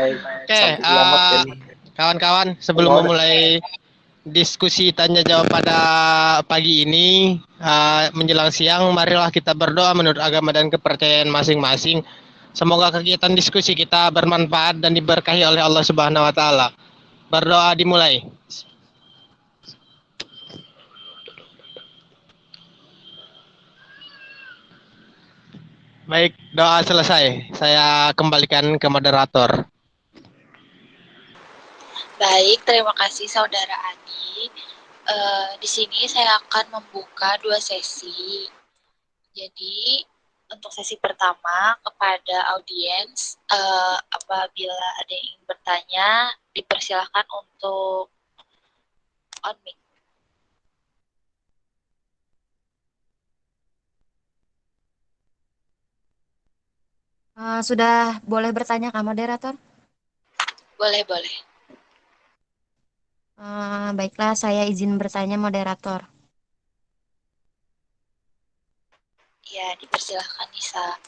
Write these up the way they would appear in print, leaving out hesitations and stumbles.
Oke, Sampai kiamat ini. kawan-kawan, sebelum memulai diskusi tanya jawab pada pagi ini, menjelang siang, marilah kita berdoa menurut agama dan kepercayaan masing-masing. Semoga kegiatan diskusi kita bermanfaat dan diberkahi oleh Allah Subhanahu wa taala. Berdoa dimulai. Baik, doa selesai. Saya kembalikan ke moderator. Baik, terima kasih Saudara Adi. Di sini saya akan membuka 2 sesi. Jadi, untuk sesi pertama kepada audiens, apabila ada yang ingin bertanya, dipersilahkan untuk on mic. Sudah boleh bertanya Kak moderator? Boleh. Baiklah, saya izin bertanya moderator. Ya, dipersilahkan Nisa.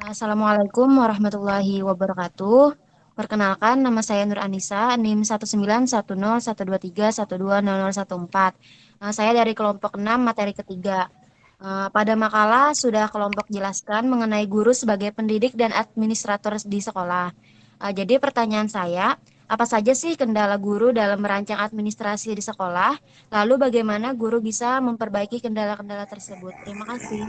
Assalamualaikum warahmatullahi wabarakatuh. Perkenalkan, nama saya Nur Anissa, NIM 1911223120014. Saya dari kelompok 6, materi ketiga. Pada makalah sudah kelompok jelaskan mengenai guru sebagai pendidik dan administrator di sekolah. Jadi pertanyaan saya, apa saja sih kendala guru dalam merancang administrasi di sekolah? Lalu bagaimana guru bisa memperbaiki kendala-kendala tersebut? Terima kasih.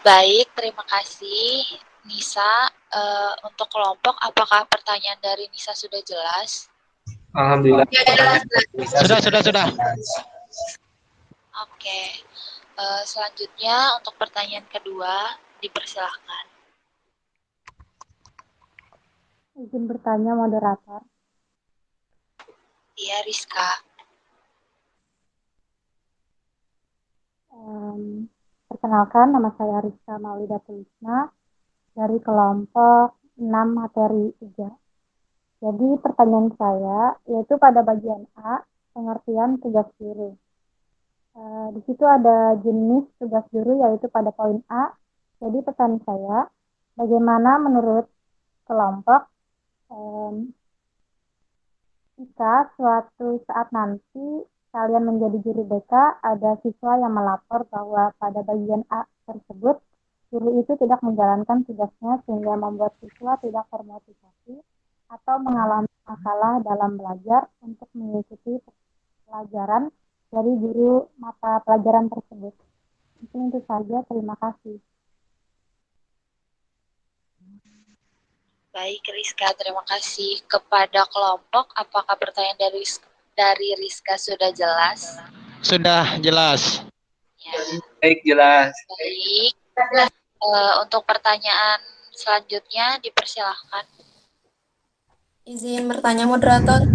Baik, terima kasih Nisa. Untuk kelompok, apakah pertanyaan dari Nisa sudah jelas? Alhamdulillah. Sudah. Oke. Selanjutnya untuk pertanyaan kedua, dipersilahkan. Izin bertanya moderator. Iya, Rizka. Perkenalkan, nama saya Rizka Maulida Tulisna dari kelompok 6 materi 3. Jadi pertanyaan saya yaitu pada bagian A, pengertian tugas guru. Di situ ada jenis tugas guru yaitu pada poin A. Jadi pertanyaan saya, bagaimana menurut kelompok jika suatu saat nanti kalian menjadi guru BK, ada siswa yang melapor bahwa pada bagian A tersebut guru itu tidak menjalankan tugasnya sehingga membuat siswa tidak termotivasi atau mengalami masalah dalam belajar untuk mengikuti pelajaran dari guru mata pelajaran tersebut. Mungkin itu saja, terima kasih. Baik, Rizka, terima kasih. Kepada kelompok, apakah pertanyaan dari Rizka sudah jelas? Sudah jelas. Ya. Baik, jelas. Baik. Untuk pertanyaan selanjutnya, dipersilahkan. Izin bertanya moderator.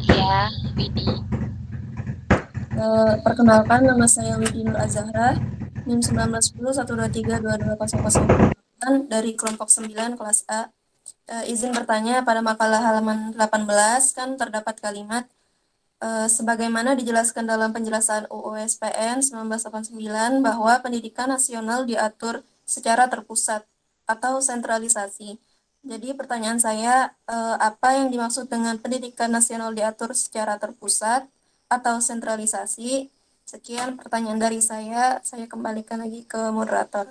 Iya, Widi. Perkenalkan, nama saya Widi Nur Azahra, NIM 191012322008 dari kelompok 9 kelas A. Izin bertanya, pada makalah halaman 18 kan terdapat kalimat sebagaimana dijelaskan dalam penjelasan UU SPN 1989 bahwa pendidikan nasional diatur secara terpusat atau sentralisasi. Jadi pertanyaan saya, apa yang dimaksud dengan pendidikan nasional diatur secara terpusat atau sentralisasi? Sekian pertanyaan dari saya kembalikan lagi ke moderator.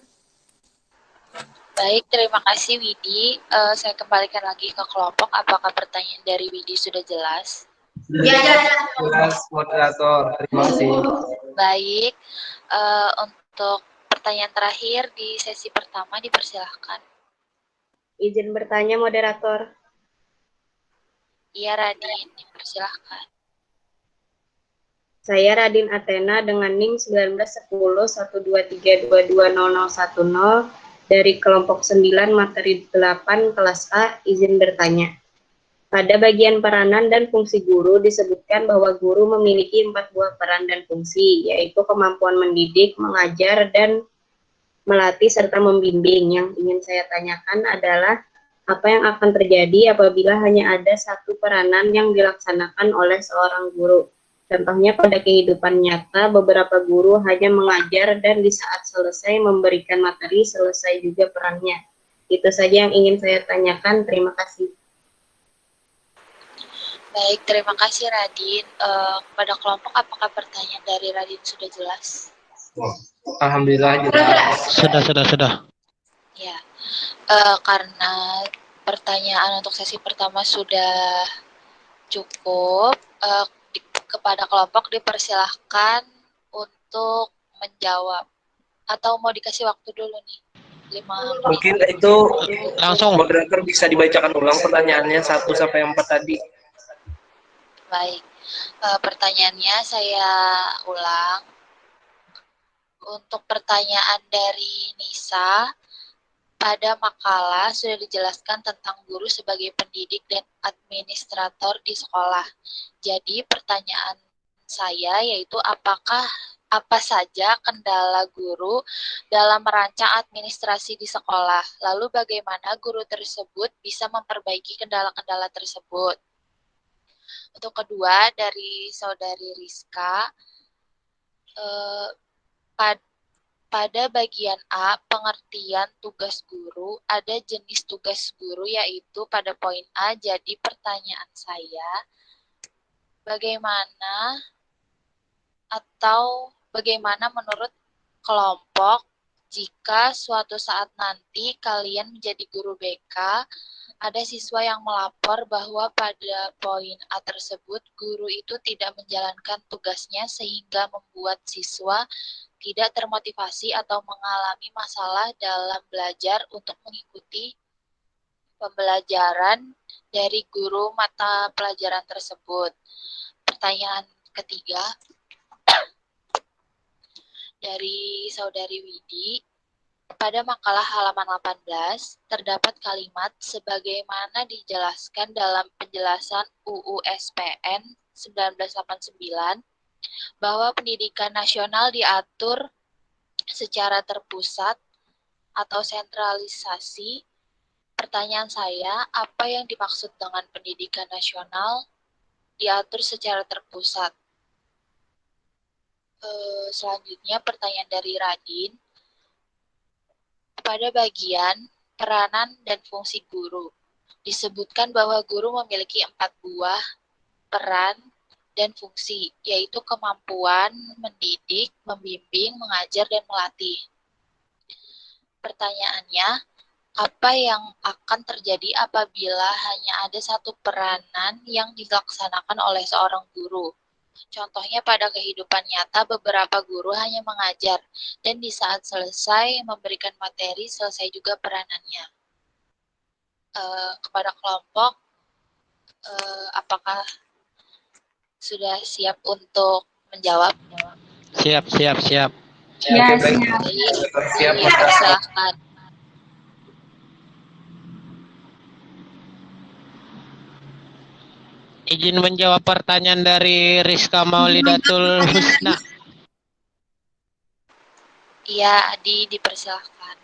Baik, terima kasih Widi. Saya kembalikan lagi ke kelompok. Apakah pertanyaan dari Widi sudah jelas? Jelas, moderator. Terima kasih. Baik, untuk pertanyaan terakhir di sesi pertama, dipersilahkan. Izin bertanya moderator. Iya, Radin, dipersilahkan. Saya Radin Athena dengan NIM 191012322010 dari kelompok 9 materi 8 kelas A. Izin bertanya. Pada bagian peranan dan fungsi guru disebutkan bahwa guru memiliki 4 buah peran dan fungsi, yaitu kemampuan mendidik, mengajar, dan melatih serta membimbing. Yang ingin saya tanyakan adalah apa yang akan terjadi apabila hanya ada satu peranan yang dilaksanakan oleh seorang guru. Contohnya pada kehidupan nyata, beberapa guru hanya mengajar dan di saat selesai memberikan materi, selesai juga perannya. Itu saja yang ingin saya tanyakan. Terima kasih. Baik, terima kasih Radin. Kepada kelompok, apakah pertanyaan dari Radin sudah jelas? Alhamdulillah jelas. Sudah. Ya, karena pertanyaan untuk sesi pertama sudah cukup, kepada kelompok dipersilahkan untuk menjawab. Atau mau dikasih waktu dulu nih? 5 menit. Mungkin itu Langsung. moderator bisa dibacakan ulang pertanyaannya 1 sampai 4 tadi. Baik, pertanyaannya saya ulang. Untuk pertanyaan dari Nisa, pada makalah sudah dijelaskan tentang guru sebagai pendidik dan administrator di sekolah. Jadi pertanyaan saya yaitu apa saja kendala guru dalam merancang administrasi di sekolah? Lalu bagaimana guru tersebut bisa memperbaiki kendala-kendala tersebut? Untuk kedua dari saudari Rizka, pada bagian A, pengertian tugas guru, ada jenis tugas guru yaitu pada poin A. Jadi pertanyaan saya, bagaimana menurut kelompok jika suatu saat nanti kalian menjadi guru BK, ada siswa yang melapor bahwa pada poin A tersebut guru itu tidak menjalankan tugasnya sehingga membuat siswa tidak termotivasi atau mengalami masalah dalam belajar untuk mengikuti pembelajaran dari guru mata pelajaran tersebut. Pertanyaan ketiga dari saudari Widi, pada makalah halaman 18 terdapat kalimat sebagaimana dijelaskan dalam penjelasan UU SPN 1989 bahwa pendidikan nasional diatur secara terpusat atau sentralisasi. Pertanyaan saya, apa yang dimaksud dengan pendidikan nasional diatur secara terpusat? Selanjutnya pertanyaan dari Radin. Pada bagian peranan dan fungsi guru, disebutkan bahwa guru memiliki 4 buah peran dan fungsi, yaitu kemampuan mendidik, membimbing, mengajar, dan melatih. Pertanyaannya, apa yang akan terjadi apabila hanya ada satu peranan yang dilaksanakan oleh seorang guru? Contohnya pada kehidupan nyata beberapa guru hanya mengajar dan di saat selesai memberikan materi selesai juga peranannya. Kepada kelompok, apakah sudah siap untuk menjawab? Siap. Ya, Oke, baik. siap. Siap, Silahkan. Izin menjawab pertanyaan dari Rizka Maulidatul Husna. Iya, Adi, dipersilahkan.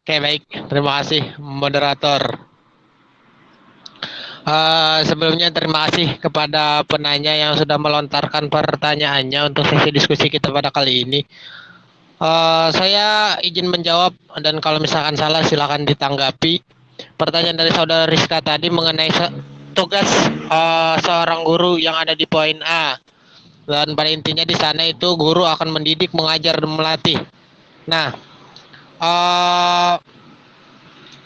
Oke, baik. Terima kasih, moderator. Sebelumnya terima kasih kepada penanya yang sudah melontarkan pertanyaannya untuk sesi diskusi kita pada kali ini. Saya izin menjawab dan kalau misalkan salah silakan ditanggapi. Pertanyaan dari saudara Rizka tadi mengenai tugas seorang guru yang ada di poin A. Dan pada intinya di sana itu guru akan mendidik, mengajar, dan melatih. Nah,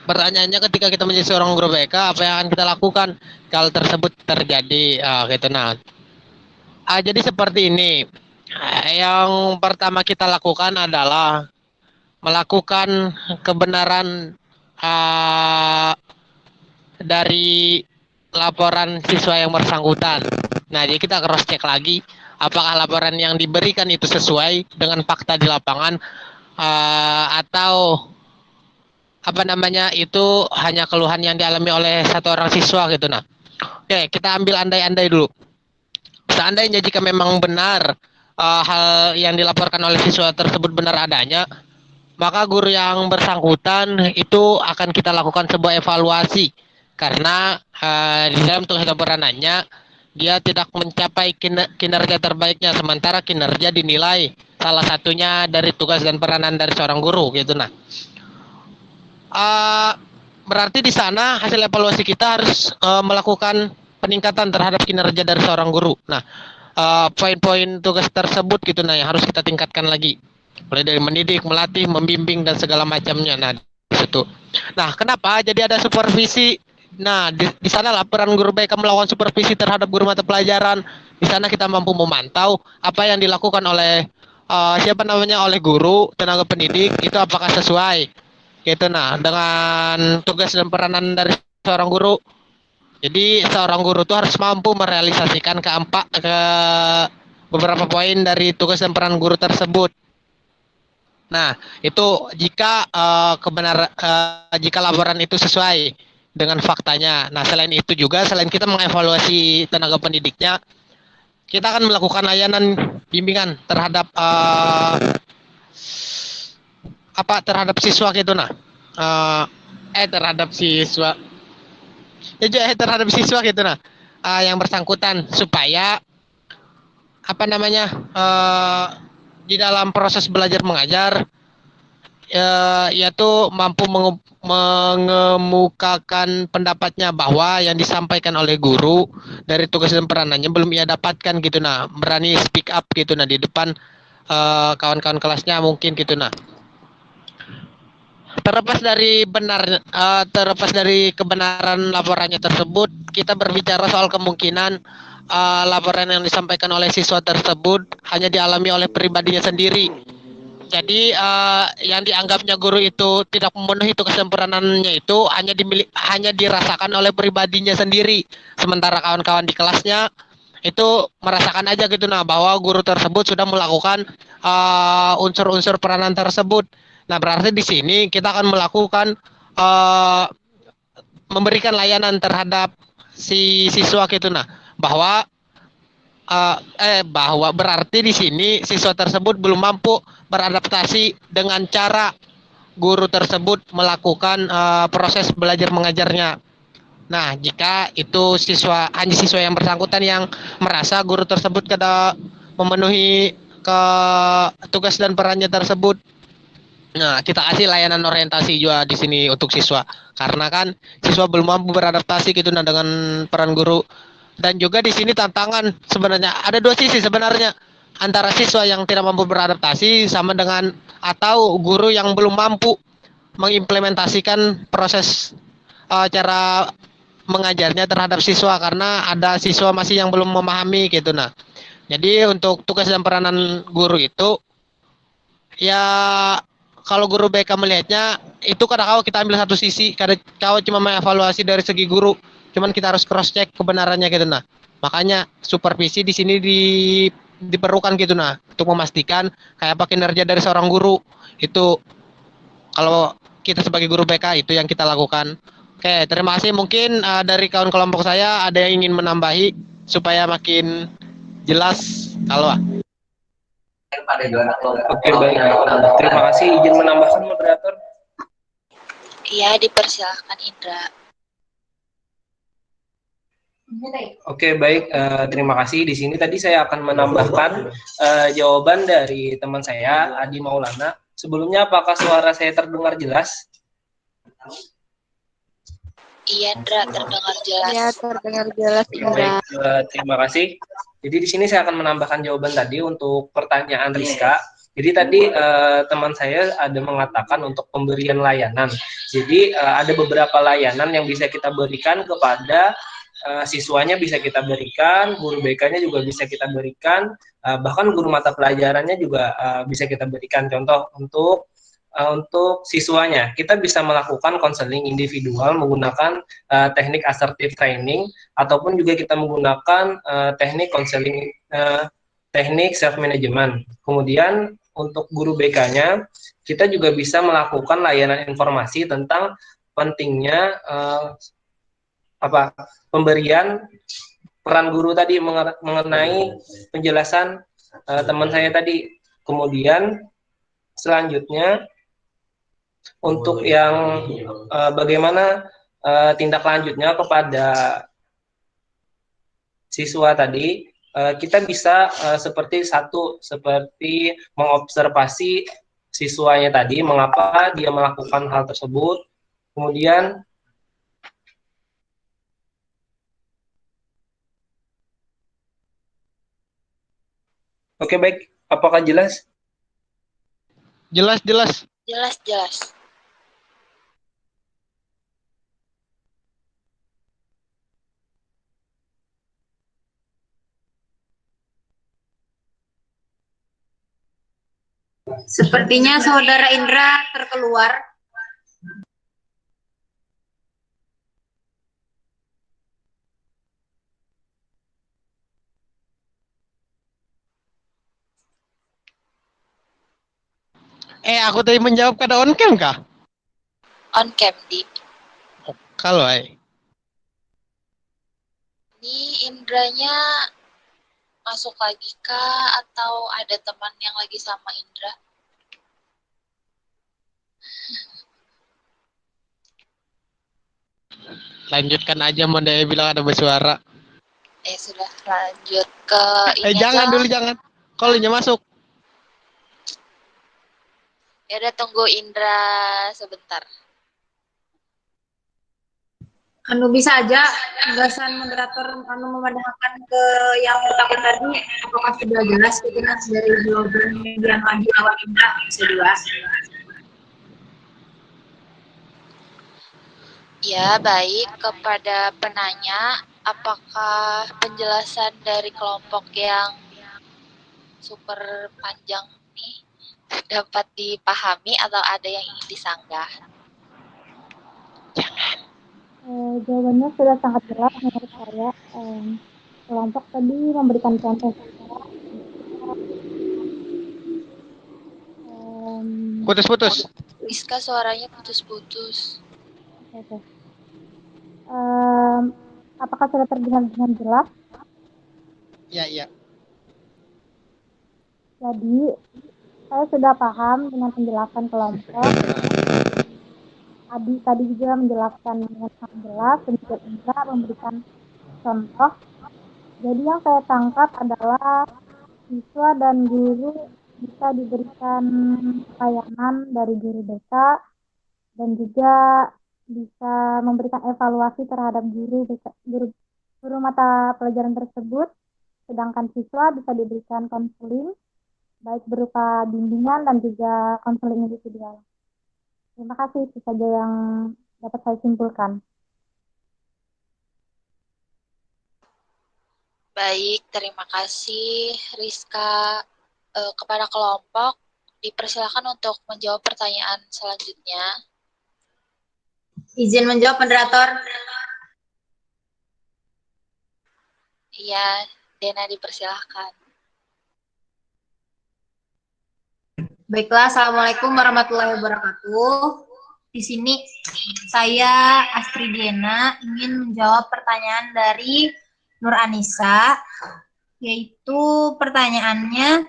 pertanyaannya ketika kita menjadi seorang guru BK, apa yang akan kita lakukan kalau tersebut terjadi? Gitu. Nah, jadi seperti ini. Yang pertama kita lakukan adalah melakukan kebenaran dari laporan siswa yang bersangkutan. Nah, jadi kita cross check lagi apakah laporan yang diberikan itu sesuai dengan fakta di lapangan atau itu hanya keluhan yang dialami oleh satu orang siswa gitu. Nah, oke, kita ambil andai-andai dulu. Seandainya jika memang benar hal yang dilaporkan oleh siswa tersebut benar adanya, maka guru yang bersangkutan itu akan kita lakukan sebuah evaluasi karena di dalam tugas laporanannya dia tidak mencapai kinerja terbaiknya, sementara kinerja dinilai salah satunya dari tugas dan peranan dari seorang guru gitu. Nah, berarti di sana hasil evaluasi kita harus melakukan peningkatan terhadap kinerja dari seorang guru. Nah, poin-poin tugas tersebut gitu nah yang harus kita tingkatkan lagi, mulai dari mendidik, melatih, membimbing dan segala macamnya. Nah, di situ. Nah, kenapa jadi ada supervisi? Nah, di sana laporan guru BK melakukan supervisi terhadap guru mata pelajaran. Di sana kita mampu memantau apa yang dilakukan oleh oleh guru, tenaga pendidik itu apakah sesuai gitu. Nah, dengan tugas dan peranan dari seorang guru, jadi seorang guru itu harus mampu merealisasikan ke beberapa poin dari tugas dan peran guru tersebut. Nah, itu jika jika laporan itu sesuai dengan faktanya. Nah, selain itu juga, selain kita mengevaluasi tenaga pendidiknya, kita akan melakukan layanan bimbingan terhadap terhadap siswa gitu. Nah, terhadap siswa terhadap siswa gitu. Nah, yang bersangkutan supaya di dalam proses belajar mengajar yaitu mampu mengemukakan pendapatnya bahwa yang disampaikan oleh guru dari tugas dan peranannya belum ia dapatkan gitu. Nah, berani speak up gitu nah di depan kawan-kawan kelasnya mungkin gitu. Nah, terlepas dari kebenaran laporannya tersebut, kita berbicara soal kemungkinan laporan yang disampaikan oleh siswa tersebut hanya dialami oleh pribadinya sendiri. Jadi yang dianggapnya guru itu tidak memenuhi tugas dan peranannya itu hanya dirasakan oleh pribadinya sendiri. Sementara kawan-kawan di kelasnya itu merasakan aja gitu nah bahwa guru tersebut sudah melakukan unsur-unsur peranan tersebut. Nah, berarti di sini kita akan melakukan memberikan layanan terhadap si siswa gitu nah bahwa berarti di sini siswa tersebut belum mampu beradaptasi dengan cara guru tersebut melakukan proses belajar mengajarnya. Nah, jika itu hanya siswa yang bersangkutan yang merasa guru tersebut tidak memenuhi tugas dan perannya tersebut, nah kita kasih layanan orientasi juga di sini untuk siswa, karena kan siswa belum mampu beradaptasi gitu nah dengan peran guru. Dan juga di sini tantangan sebenarnya ada dua sisi sebenarnya, antara siswa yang tidak mampu beradaptasi sama dengan atau guru yang belum mampu mengimplementasikan proses cara mengajarnya terhadap siswa, karena ada siswa masih yang belum memahami gitu. Nah, jadi untuk tugas dan peranan guru itu ya kalau guru BK melihatnya itu kadang kita ambil satu sisi, kadang cuma mengevaluasi dari segi guru, cuman kita harus cross check kebenarannya gitu. Nah, makanya supervisi di sini diperlukan gitu nah untuk memastikan kayak apa kinerja dari seorang guru itu. Kalau kita sebagai guru BK itu yang kita lakukan. Oke, terima kasih. Mungkin dari kawan kelompok saya ada yang ingin menambahi supaya makin jelas. Kalau Oke, baik. Terima kasih. Izin menambahkan, moderator. Iya, dipersilahkan Indra. Oke, baik. Terima kasih. Di sini tadi saya akan menambahkan jawaban dari teman saya, Adi Maulana. Sebelumnya, apakah suara saya terdengar jelas? Iya, Indra, terdengar jelas. Ya, terdengar jelas, Indra. Baik, terima kasih. Jadi di sini saya akan menambahkan jawaban tadi untuk pertanyaan Rizka. Jadi tadi teman saya ada mengatakan untuk pemberian layanan. Jadi ada beberapa layanan yang bisa kita berikan kepada siswanya, bisa kita berikan, guru BK-nya juga bisa kita berikan, bahkan guru mata pelajarannya juga bisa kita berikan. Contoh untuk siswanya, kita bisa melakukan konseling individual menggunakan teknik assertive training, ataupun juga kita menggunakan teknik konseling, teknik self management. Kemudian untuk guru BK-nya, kita juga bisa melakukan layanan informasi tentang pentingnya pemberian peran guru tadi mengenai penjelasan teman saya tadi. Kemudian selanjutnya untuk yang bagaimana tindak lanjutnya kepada siswa tadi, kita bisa seperti mengobservasi siswanya tadi, mengapa dia melakukan hal tersebut, kemudian oke baik, apakah jelas? Jelas, jelas. Jelas, jelas. Sepertinya Saudara Indra terkeluar. Aku tadi menjawab kada on cam kah? On cam, Di. Kalau Ini Indranya masuk lagi kah? Atau ada teman yang lagi sama Indra? lanjutkan aja, mau dia bilang ada bersuara. Sudah, lanjut ke ini Jangan aja. dulu, jangan. Call-nya masuk. Ya udah, tunggu Indra sebentar. Bisa aja tugasan moderator memadamkan ke yang pertama tadi, apakah sudah jelas gitu kan dari jawaban yang lagi awal Indra bisa jelas. Ya, baik. Kepada penanya, apakah penjelasan dari kelompok yang super panjang ini dapat dipahami atau ada yang ingin disanggah? Jawabannya sudah sangat jelas menurut saya. Kelompok tadi memberikan contoh. Putus-putus. Rizka, suaranya putus-putus. Oke. Apakah sudah terdengar dengan jelas? Iya. Jadi, saya sudah paham dengan penjelasan kelompok. Adi tadi juga menjelaskan dengan sangat jelas, dan juga Indra memberikan contoh. Jadi yang saya tangkap adalah siswa dan guru bisa diberikan layanan dari guru BK dan juga bisa memberikan evaluasi terhadap guru mata pelajaran tersebut, sedangkan siswa bisa diberikan konseling baik berupa bimbingan dan juga konseling individual. Terima kasih, itu saja yang dapat saya simpulkan. Baik, terima kasih Rizka. Kepada kelompok, dipersilakan untuk menjawab pertanyaan selanjutnya. Izin menjawab moderator. Iya, Dena, dipersilahkan. Baiklah, Assalamualaikum warahmatullahi wabarakatuh. Di sini saya Astri Diana ingin menjawab pertanyaan dari Nur Anissa, yaitu pertanyaannya,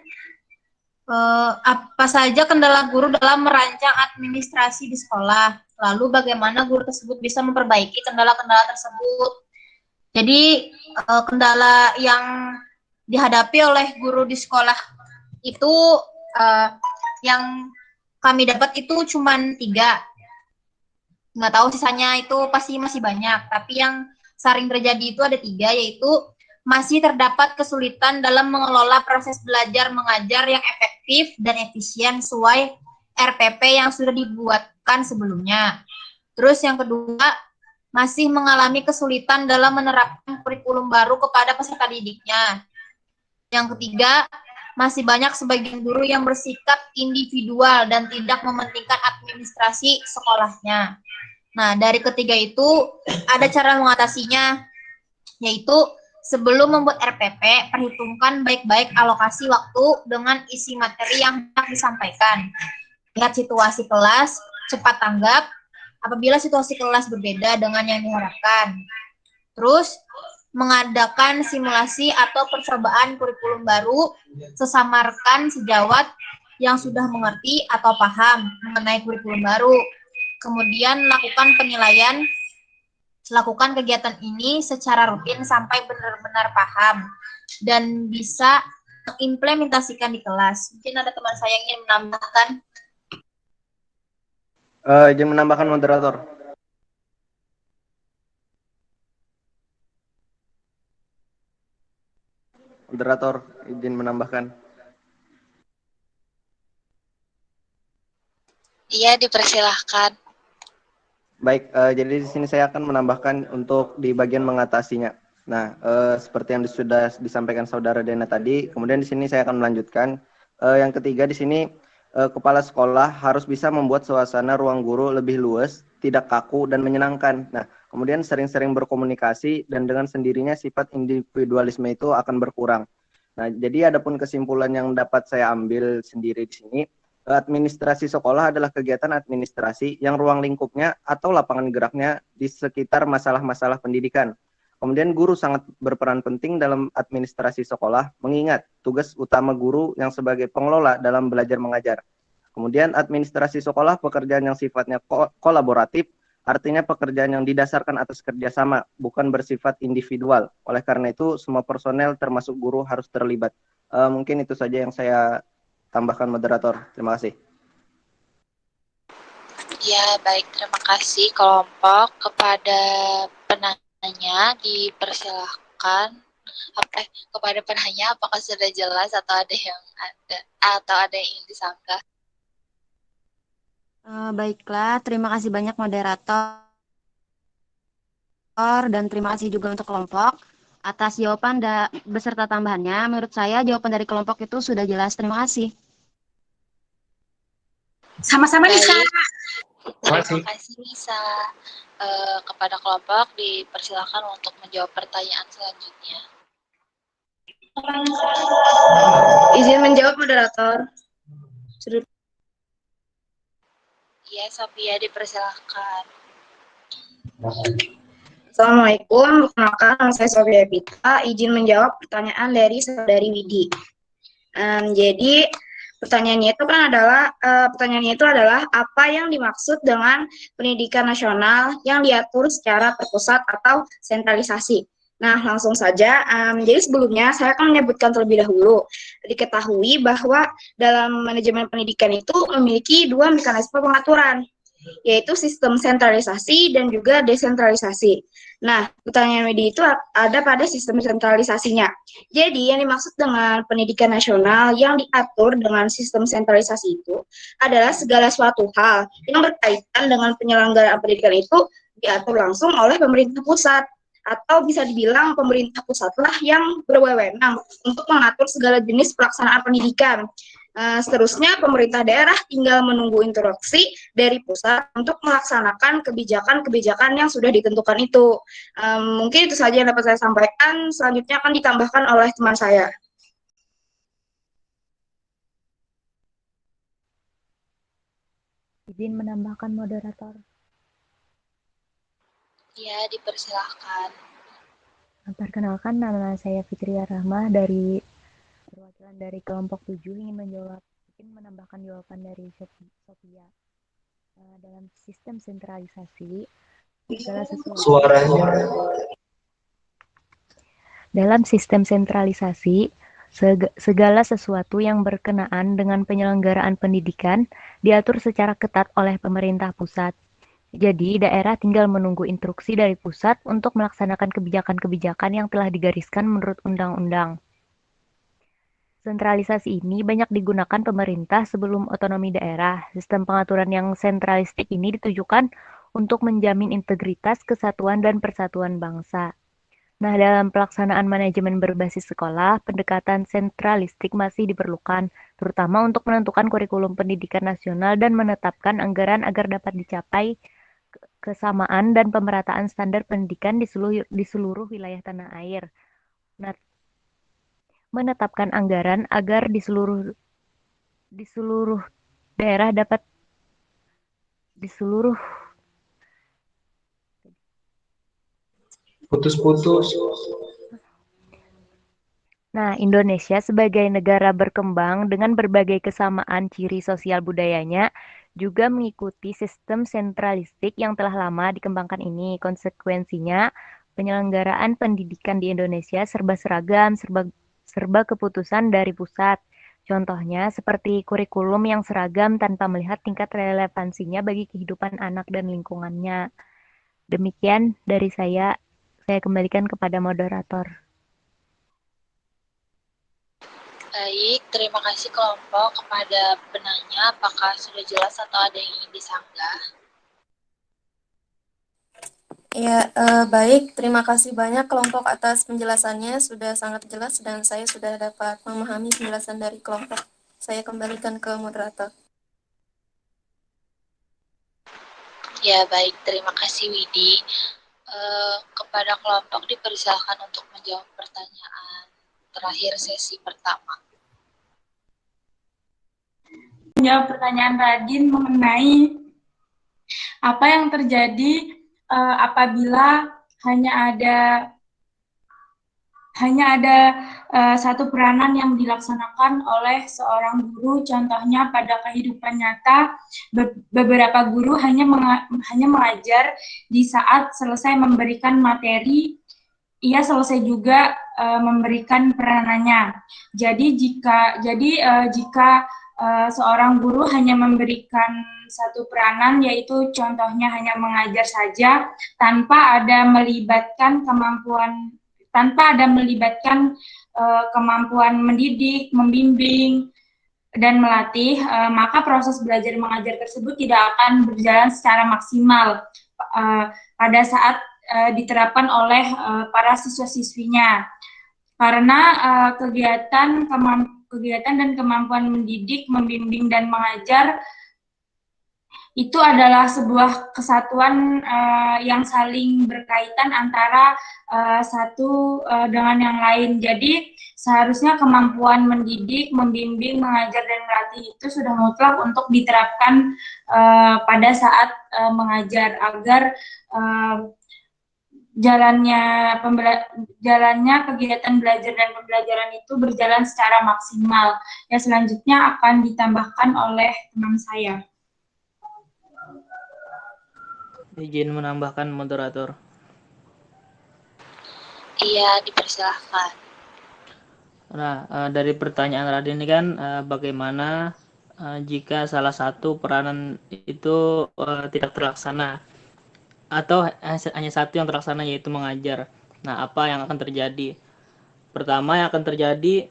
apa saja kendala guru dalam merancang administrasi di sekolah? Lalu bagaimana guru tersebut bisa memperbaiki kendala-kendala tersebut? Jadi kendala yang dihadapi oleh guru di sekolah itu yang kami dapat itu cuma 3. Nggak tahu sisanya itu pasti masih banyak, tapi yang sering terjadi itu ada 3, yaitu masih terdapat kesulitan dalam mengelola proses belajar mengajar yang efektif dan efisien sesuai RPP yang sudah dibuatkan sebelumnya. Terus yang kedua, masih mengalami kesulitan dalam menerapkan kurikulum baru kepada peserta didiknya. Yang ketiga, masih banyak sebagian guru yang bersikap individual dan tidak mementingkan administrasi sekolahnya. Nah, dari ketiga itu ada cara mengatasinya, yaitu sebelum membuat RPP, perhitungkan baik-baik alokasi waktu dengan isi materi yang hendak disampaikan. Lihat situasi kelas, cepat tanggap apabila situasi kelas berbeda dengan yang diharapkan. Terus, mengadakan simulasi atau percobaan kurikulum baru, sesamarkan sejawat yang sudah mengerti atau paham mengenai kurikulum baru. Kemudian lakukan penilaian lakukan kegiatan ini secara rutin sampai benar-benar paham dan bisa implementasikan di kelas. Mungkin ada teman saya yang ingin menambahkan. Izin menambahkan moderator. Moderator, izin menambahkan. Iya, dipersilahkan. Baik, jadi di sini saya akan menambahkan untuk di bagian mengatasinya. Nah, seperti yang sudah disampaikan Saudara Dena tadi, kemudian di sini saya akan melanjutkan. Yang ketiga di sini, kepala sekolah harus bisa membuat suasana ruang guru lebih luas, tidak kaku dan menyenangkan. Nah, kemudian sering-sering berkomunikasi dan dengan sendirinya sifat individualisme itu akan berkurang. Nah, jadi adapun kesimpulan yang dapat saya ambil sendiri di sini, administrasi sekolah adalah kegiatan administrasi yang ruang lingkupnya atau lapangan geraknya di sekitar masalah-masalah pendidikan. Kemudian guru sangat berperan penting dalam administrasi sekolah, mengingat tugas utama guru yang sebagai pengelola dalam belajar mengajar. Kemudian administrasi sekolah pekerjaan yang sifatnya kolaboratif, artinya pekerjaan yang didasarkan atas kerjasama, bukan bersifat individual. Oleh karena itu, semua personel termasuk guru harus terlibat. Mungkin itu saja yang saya tambahkan moderator. Terima kasih. Ya, baik. Terima kasih kelompok. Kepada penanya dipersilahkan. Kepada penanya apakah sudah jelas atau ada yang ingin disanggah? Baiklah, terima kasih banyak moderator dan terima kasih juga untuk kelompok atas jawaban beserta tambahannya. Menurut saya jawaban dari kelompok itu sudah jelas. Terima kasih. Sama-sama Nisa. Terima kasih Nisa. Kepada kelompok dipersilakan untuk menjawab pertanyaan selanjutnya. Izin menjawab moderator. Iya, Sophia dipersilakan. Assalamualaikum, perkenalkan nama saya Sofia Pita. Izin menjawab pertanyaan dari Saudari Widi. Jadi pertanyaannya itu adalah apa yang dimaksud dengan pendidikan nasional yang diatur secara terpusat atau sentralisasi. Nah, langsung saja. Jadi sebelumnya saya akan menyebutkan terlebih dahulu. Diketahui bahwa dalam manajemen pendidikan itu memiliki dua mekanisme pengaturan, yaitu sistem sentralisasi dan juga desentralisasi. Nah, pertanyaan Widi itu ada pada sistem sentralisasinya. Jadi, yang dimaksud dengan pendidikan nasional yang diatur dengan sistem sentralisasi itu adalah segala suatu hal yang berkaitan dengan penyelenggaraan pendidikan itu diatur langsung oleh pemerintah pusat, atau bisa dibilang pemerintah pusatlah yang berwenang untuk mengatur segala jenis pelaksanaan pendidikan. Seterusnya, pemerintah daerah tinggal menunggu instruksi dari pusat untuk melaksanakan kebijakan-kebijakan yang sudah ditentukan itu. Mungkin itu saja yang dapat saya sampaikan. Selanjutnya akan ditambahkan oleh teman saya. Izin menambahkan moderator. Ya, dipersilahkan. Perkenalkan, nama saya Fitria Rahmah dari perwakilan dari kelompok 7 ingin menambahkan jawaban dari Sophia. Dalam sistem sentralisasi, segala sesuatu yang berkenaan dengan penyelenggaraan pendidikan diatur secara ketat oleh pemerintah pusat. Jadi, daerah tinggal menunggu instruksi dari pusat untuk melaksanakan kebijakan-kebijakan yang telah digariskan menurut undang-undang. Sentralisasi ini banyak digunakan pemerintah sebelum otonomi daerah. Sistem pengaturan yang sentralistik ini ditujukan untuk menjamin integritas, kesatuan, dan persatuan bangsa. Nah, dalam pelaksanaan manajemen berbasis sekolah, pendekatan sentralistik masih diperlukan, terutama untuk menentukan kurikulum pendidikan nasional dan menetapkan anggaran agar dapat dicapai kesamaan dan pemerataan standar pendidikan di seluruh wilayah tanah air. Menetapkan anggaran agar di seluruh daerah dapat Putus-putus. Nah, Indonesia sebagai negara berkembang dengan berbagai kesamaan ciri sosial budayanya juga mengikuti sistem sentralistik yang telah lama dikembangkan ini. Konsekuensinya, penyelenggaraan pendidikan di Indonesia serba seragam, serba keputusan dari pusat. Contohnya seperti kurikulum yang seragam tanpa melihat tingkat relevansinya bagi kehidupan anak dan lingkungannya. Demikian dari saya kembalikan kepada moderator. Baik, terima kasih kelompok. Kepada penanya, apakah sudah jelas atau ada yang ingin disanggah? Ya, baik. Terima kasih banyak kelompok atas penjelasannya. Sudah sangat jelas dan saya sudah dapat memahami penjelasan dari kelompok. Saya kembalikan ke moderator. Ya, baik. Terima kasih, Widi. Kepada kelompok dipersilakan untuk menjawab pertanyaan terakhir sesi pertama. Menjawab pertanyaan Radin mengenai apa yang terjadi apabila hanya ada satu peranan yang dilaksanakan oleh seorang guru. Contohnya pada kehidupan nyata, beberapa guru hanya mengajar di saat selesai memberikan materi, ia selesai juga memberikan peranannya. Jadi jika seorang guru hanya memberikan satu peranan, yaitu contohnya hanya mengajar saja tanpa ada melibatkan kemampuan mendidik, membimbing, dan melatih, maka proses belajar mengajar tersebut tidak akan berjalan secara maksimal pada saat diterapkan oleh para siswa-siswinya. Karena kegiatan dan kemampuan mendidik, membimbing, dan mengajar itu adalah sebuah kesatuan yang saling berkaitan antara satu dengan yang lain. Jadi seharusnya kemampuan mendidik, membimbing, mengajar, dan melatih itu sudah mutlak untuk diterapkan pada saat mengajar agar jalannya kegiatan belajar dan pembelajaran itu berjalan secara maksimal. Ya, selanjutnya akan ditambahkan oleh teman saya. Izin menambahkan moderator. Iya, dipersilahkan. Nah, dari pertanyaan Radin ini kan bagaimana jika salah satu peranan itu tidak terlaksana atau hanya satu yang terlaksana, yaitu mengajar. Nah, apa yang akan terjadi? Pertama yang akan terjadi,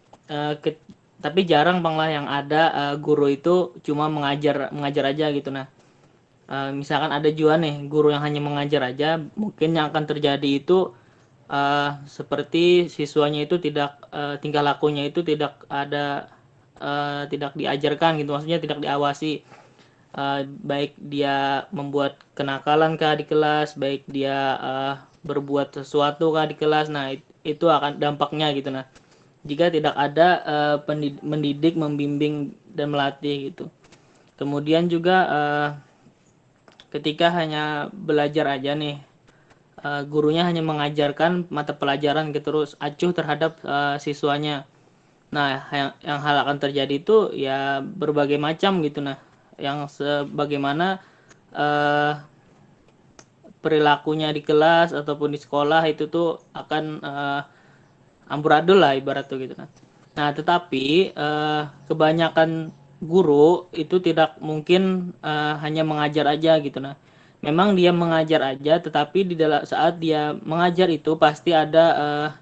tapi jarang lah yang ada guru itu cuma mengajar aja gitu. Nah, misalkan ada juga nih guru yang hanya mengajar aja, mungkin yang akan terjadi itu seperti siswanya itu tidak tingkah lakunya itu tidak diajarkan gitu, maksudnya tidak diawasi. Baik dia membuat kenakalan kah di kelas, baik dia berbuat sesuatu kah di kelas. Nah, itu akan dampaknya gitu. Nah, jika tidak ada mendidik, membimbing, dan melatih gitu. Kemudian juga ketika hanya belajar aja nih, gurunya hanya mengajarkan mata pelajaran gitu, terus acuh terhadap siswanya. Nah, yang hal akan terjadi itu ya berbagai macam gitu. Nah, yang sebagaimana perilakunya di kelas ataupun di sekolah itu tuh akan amburadul lah ibarat tuh gitu. Nah, tetapi kebanyakan guru itu tidak mungkin hanya mengajar aja gitu. Nah, memang dia mengajar aja, tetapi di dalam saat dia mengajar itu pasti ada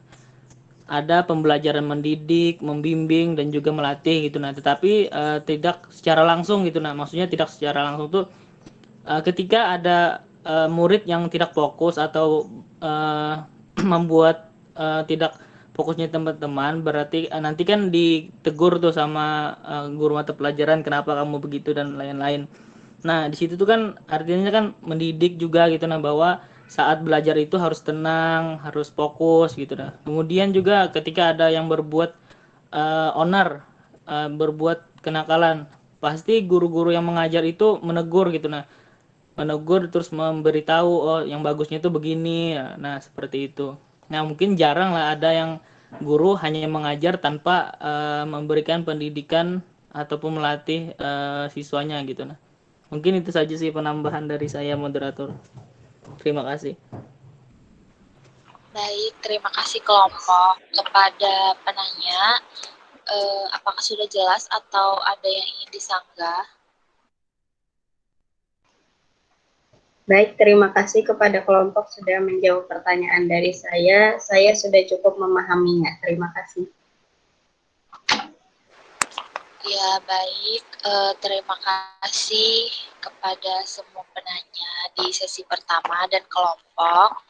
pembelajaran mendidik, membimbing, dan juga melatih gitu. Nah, tetapi tidak secara langsung gitu. Nah, maksudnya tidak secara langsung tuh ketika ada murid yang tidak fokus atau membuat tidak fokusnya teman-teman, berarti nanti kan ditegur tuh sama guru mata pelajaran, kenapa kamu begitu dan lain-lain. Nah, di situ tuh kan artinya kan mendidik juga gitu, nah, bahwa saat belajar itu harus tenang, harus fokus gitu. Nah, kemudian juga ketika ada yang berbuat onar, berbuat kenakalan, pasti guru-guru yang mengajar itu menegur gitu. Nah, menegur terus memberitahu, oh yang bagusnya itu begini. Nah, seperti itu. Nah, mungkin jarang lah ada yang guru hanya mengajar tanpa memberikan pendidikan ataupun melatih siswanya gitu. Nah, Mungkin itu saja sih penambahan dari saya, moderator. Terima kasih. Baik, terima kasih kelompok. Kepada penanya, apakah sudah jelas atau ada yang ingin disanggah? Baik, terima kasih kepada kelompok sudah menjawab pertanyaan dari saya. Saya sudah cukup memahaminya. Terima kasih. Ya, baik. Terima kasih kepada semua penanya di sesi pertama dan kelompok.